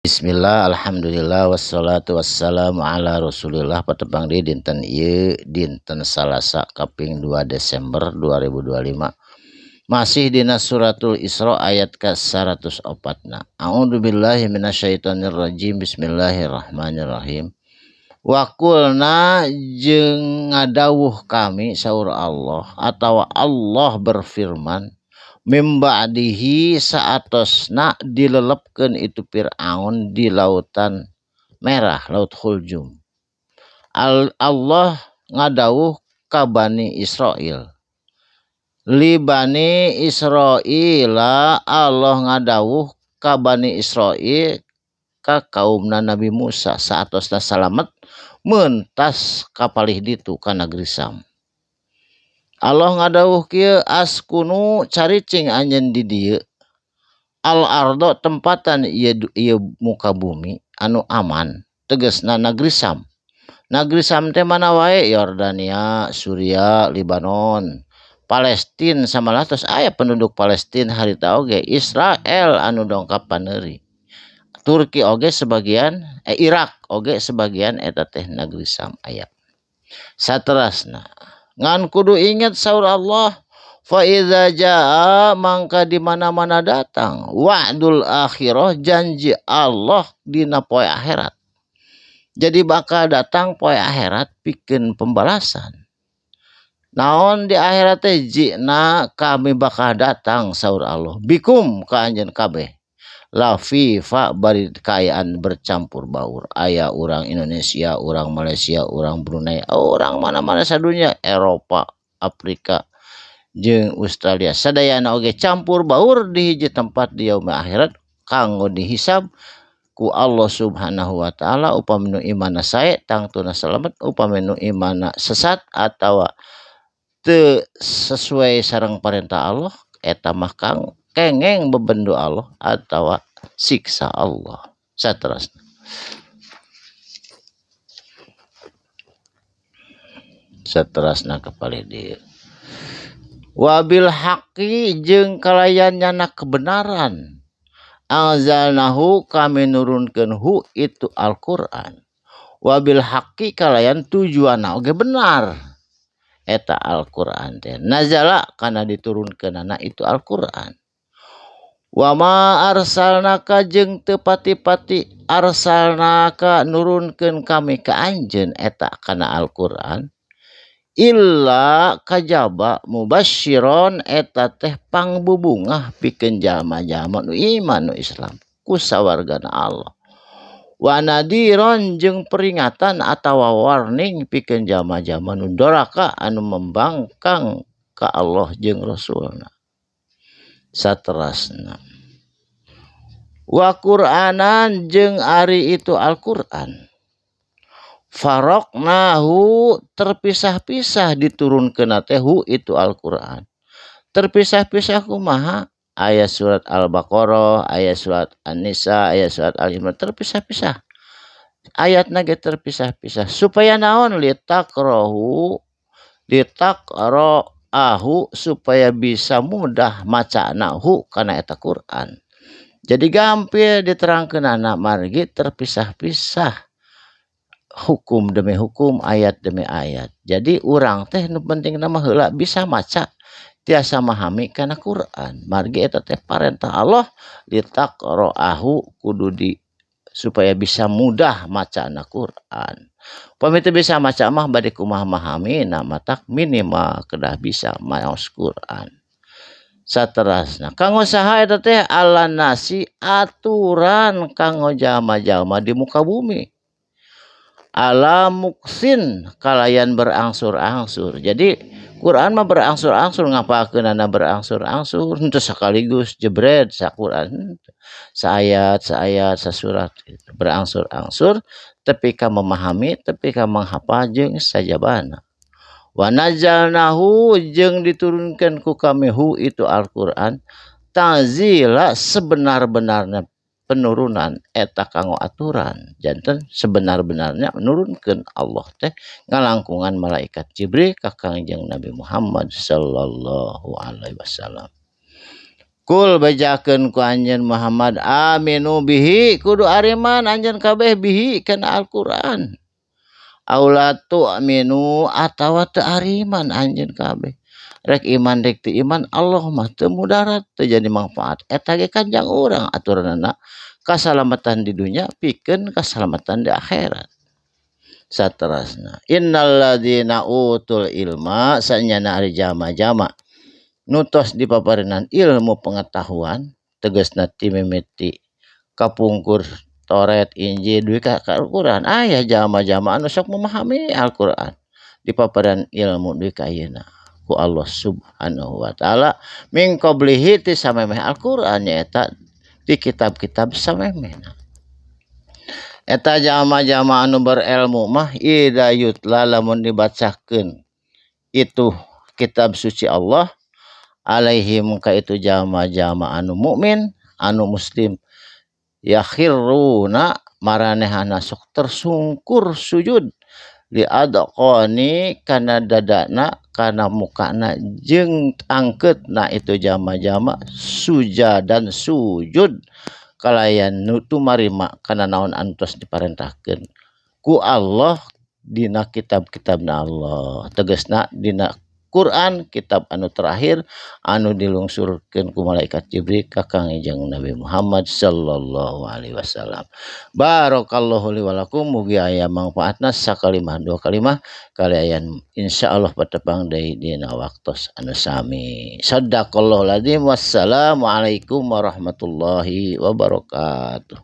Bismillah, alhamdulillah, wassalatu wassalamu ala rasulillah. Patebang di dinten ieu dinten Salasa kaping 2 Desember 2025. Masih dina suratul Isra ayat ke 104. A'udzubillahi minasyaitonirrajim. Bismillahirrahmanirrahim. Wa qulna jeung ngadawuh kami saur Allah atau Allah berfirman mimba'dihi saatosna dilelepkeun itu Fir'aun di lautan merah, laut Khuljum. Allah ngadawuh ka Bani Israil. Li Bani Israila Allah ngadawuh ka Bani Israil ka kaumna Nabi Musa saatosna salamet mentas kapalih ditu ka negeri Sam. Allah ngadawuh kieu askunu caricing anjeun di dieu al ardo tempatan ieu muka bumi anu aman tegasna negeri Sam. Negeri Sam teh mana wae? Yordania, Suria, Libanon, Palestina samalah tos aya penduduk Palestina harita oge, Israel anu dongkap paneuri. Turki oge sebagian, Irak oge sebagian eta teh negeri Sam aya. Saterasna ngan kudu ingat saur Allah fa iza jaa mangka di mana-mana datang wa'dul akhirah janji Allah dina poe akhirat. Jadi bakal datang poe akhirat pikeun pembalasan. Naon di akhirat teh jina kami bakal datang saur Allah bikum ka anjeun kabeh. Lafifa bari kayaan bercampur baur. Aya orang Indonesia, orang Malaysia, orang Brunei, orang mana-mana sadunya, Eropa, Afrika, jeung Australia. Sadayana oge campur baur di hiji tempat di yaumul akhirat kanggo dihisab ku Allah Subhanahu wa taala upami nu imanna sae tangtuna salamet, upami nu imanna sesat atawa teu sesuai sareng parentah Allah eta mah kang kengeng bebendu Allah atau siksa Allah. Saterasna kapalih dieu wabil haqqi jeung kalayannyana kebenaran anzalnahu kami nurunkeun hu itu Al-Qur'an wabil haqqi kalayan tujuanna oge benar eta Al-Qur'an teh nazala kana diturunkeunana itu Al-Qur'an. Wa ma arsalnaka jeung teu pati-pati arsalnaka nurunkeun kami ka anjeun eta kana Al-Qur'an illa kajaba mubasysyiron eta teh pangbubungah pikeun jalma-jalma nu iman nu Islam ku sawargana Allah. Wa nadiron jeung peringatan atawa warning pikeun jalma-jalma nu doraka anu membangkang ka Allah jeung Rasulna. Saterasna wa Qur'anan jeung ari itu Al-Qur'an faraqnahu terpisah-pisah diturunkeun teh hu itu Al-Qur'an terpisah-pisah kumaha aya surat Al-Baqarah aya surat An-Nisa aya surat Al-Imran terpisah-pisah ayatna ge terpisah-pisah supaya naon litaqrahu supaya bisa mudah macana hu kana eta Qur'an. Jadi gampil diterangkeunana margi terpisah-pisah hukum demi hukum ayat demi ayat. Jadi urang teh nu pentingna mah heula bisa maca tiasa memahami kana Qur'an. Margi eta teh parentah Allah litaqra'ahu kudu di supaya bisa mudah macana Qur'an. Upami teu bisa maca mah bade kumaha mahamina matak minimal kedah bisa maos Qur'an. Saterasna kanggo saha eta teh ala nasi aturan kanggo jalma-jalma di muka bumi. Ala muksin kalayan berangsur-angsur. Jadi Quran mah berangsur-angsur ngapakeunana berangsur-angsur henteu sakaligus jebret sa Quran. Saayat sasurat gitu. Berangsur-angsur tepi ka memahami tepi ka menghafal jeung sajabana. Wa nazzalnahu jeung diturunkeun ku kami hu itu Al-Qur'an tanzila sebenar-benarna penurunan eta kanggo aturan janten sebenar-benarnya menurunkeun Allah teh ngalangkungan malaikat Jibril ka Kangjeng Nabi Muhammad sallallahu alaihi wasallam Kul bajakeun ku anjeun Muhammad aminu bihi kudu ariman anjeun kabeh bihi kana Al-Qur'an. Aulatu aminu atawa teu ariman anjeun kabeh. Rek iman rek teu iman Allah mah teu mudarat teu jadi manfaat. Eta ge kanjang urang aturanna kasalamatan di dunya pikeun kasalamatan di akhirat. Saterusna innalladzina utul ilma sanyana ari jama-jama nutos di paparenan ilmu pengetahuan tegasna ti mimiti kapungkur Toret Injil duwi ka Al-Qur'an aya jama-jama anu sok memahami Al-Qur'an di paparan ilmu duwi ka ayeuna ku Allah Subhanahu wa taala min qablihi ti samemeh Al-Qur'an nyaeta di kitab-kitab samemehna. Eta jama-jama anu berilmu mah ida yutla lamun dibacakeun itu kitab suci Allah alaihim ka itu jama-jama anu mukmin anu muslim yakhiruna maranehana sok tersungkur sujud li adqani kana dadana kana mukana jeung angkeutna itu jama-jama sujadan sujud kalayan nutu marima kana naon anu tos diparentahkeun ku Allah dina kitab-kitabna Allah tegasna dina Quran kitab anu terakhir anu dilungsurkeun ku malaikat Jibril ka Kangjeng Nabi Muhammad sallallahu alaihi wasallam. Barakallahu li wa lakum mugi aya mangfaatna sakalimah dua kalimah kalian insyaallah patepang deui dina waktos anu sami. Shadaqallahu lazim. Wassalamu alaikum warahmatullahi wabarakatuh.